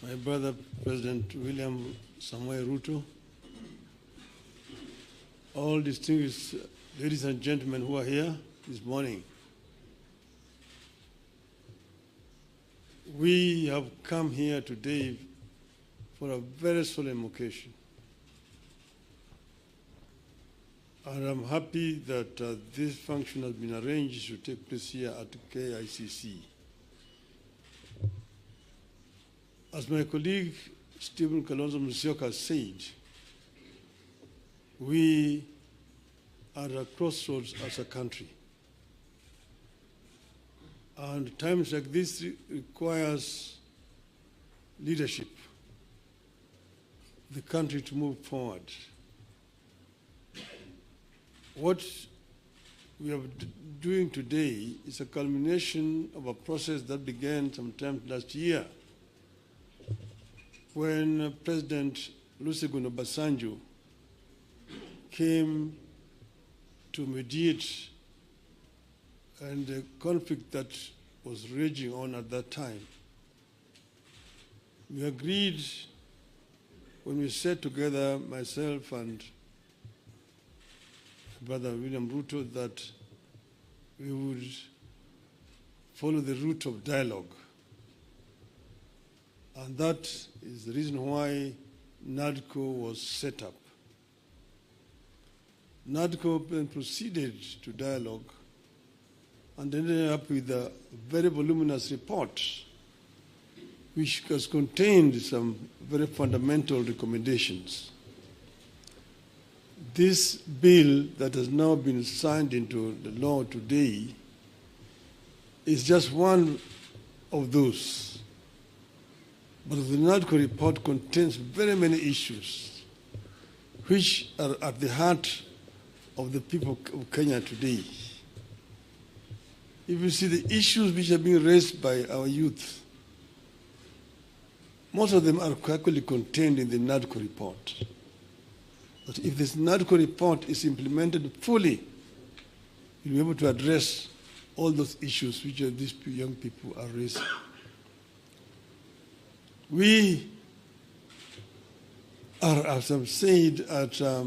my brother, President William Samoei Ruto, all distinguished ladies and gentlemen who are here this morning. We have come here today for a very solemn occasion. And I'm happy that this function has been arranged to take place here at KICC. As my colleague Stephen Kalonzo Musyoka said, we are at a crossroads as a country. And times like this requires leadership, the country to move forward. What we are doing today is a culmination of a process that began sometime last year when President Olusegun Obasanjo came to mediate and the conflict that was raging on at that time. We agreed when we sat together, myself and Brother William Ruto, that we would follow the route of dialogue. And that is the reason why NADCO was set up. NADCO then proceeded to dialogue and ended up with a very voluminous report which has contained some very fundamental recommendations. This bill that has now been signed into the law today is just one of those. But the NADCO report contains very many issues which are at the heart of the people of Kenya today. If you see the issues which are being raised by our youth, most of them are actually contained in the NADCO report. But if this NADCO report is implemented fully, you'll be able to address all those issues which these young people are raising. We are, as I've said, at a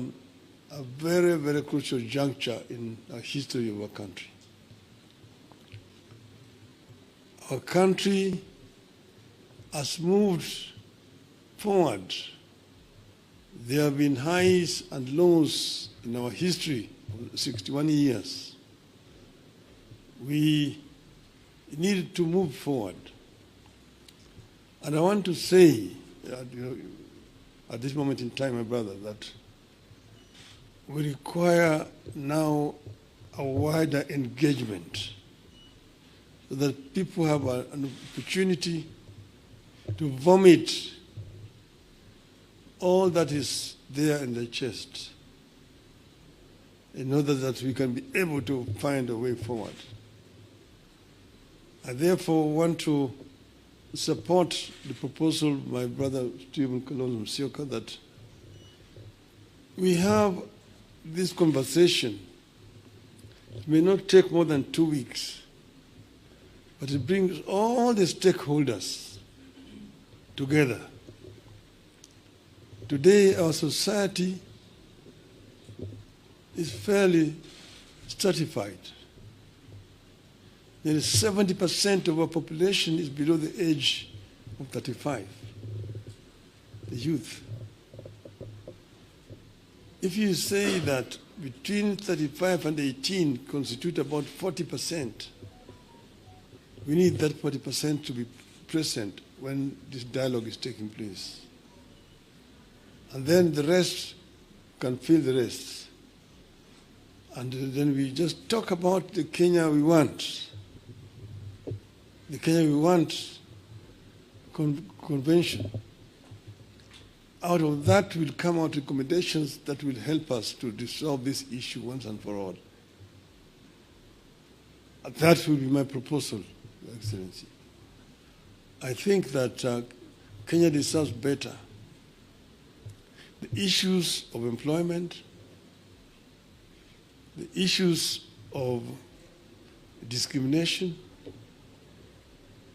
very, very crucial juncture in the history of our country. Our country has moved forward. There have been highs and lows in our history of 61 years. We needed to move forward. And I want to say, at this moment in time, my brother, that we require now a wider engagement so that people have an opportunity to vomit all that is there in the chest in order that we can be able to find a way forward. I therefore want to support the proposal of my brother Stephen Kalonzo Musyoka that we have this conversation. It may not take more than 2 weeks, but it brings all the stakeholders together. Today, our society is fairly stratified. Nearly 70% of our population is below the age of 35, the youth. If you say that between 35 and 18 constitute about 40%, we need that 40% to be present when this dialogue is taking place. And then the rest can fill the rest. And then we just talk about the Kenya we want. The Kenya we want convention. Out of that will come out recommendations that will help us to resolve this issue once and for all. That will be my proposal, Your Excellency. I think that Kenya deserves better. The issues of employment, the issues of discrimination,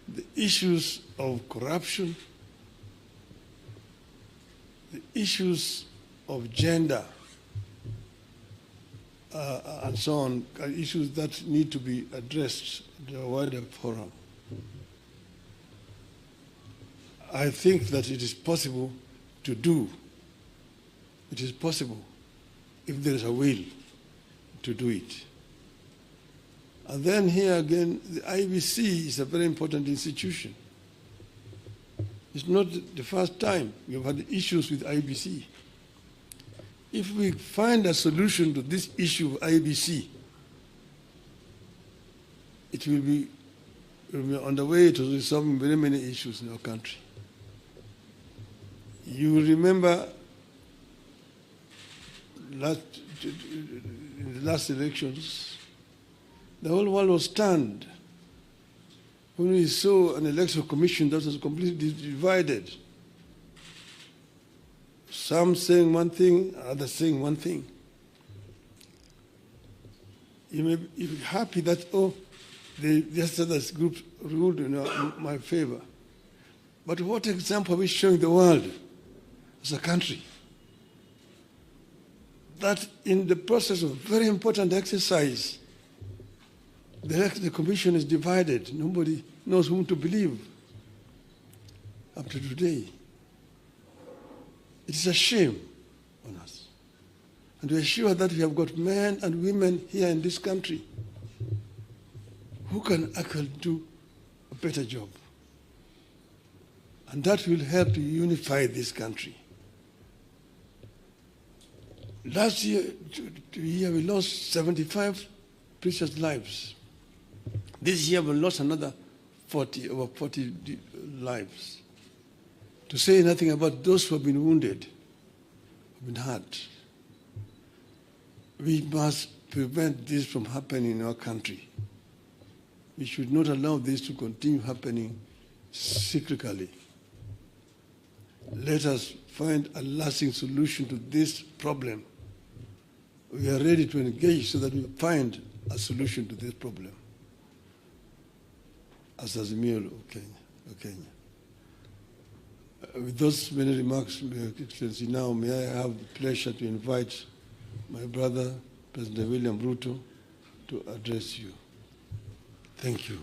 the issues of corruption, the issues of gender and so on are issues that need to be addressed in a wider forum. I think that it is possible to do. It is possible if there is a will to do it. And then here again, the IBC is a very important institution. It's not the first time we've had issues with IBC. If we find a solution to this issue of IBC, it will be on the way to resolving very many issues in our country. You will remember in the last elections, the whole world was stunned when we saw an election commission that was completely divided. Some saying one thing, others saying one thing. You may be happy that, the other group ruled in my favor. But what example are we showing the world as a country? That in the process of very important exercise, the commission is divided. Nobody knows whom to believe up to today. It is a shame on us. And we are sure that we have got men and women here in this country who can actually do a better job. And that will help to unify this country. Last year we lost 75 precious lives. This year we lost another over 40 lives. To say nothing about those who have been wounded, who have been hurt. We must prevent this from happening in our country. We should not allow this to continue happening cyclically. Let us find a lasting solution to this problem. We are ready to engage so that we find a solution to this problem. As Azimio of Kenya. With those many remarks, Your Excellency, now may I have the pleasure to invite my brother, President William Ruto, to address you. Thank you.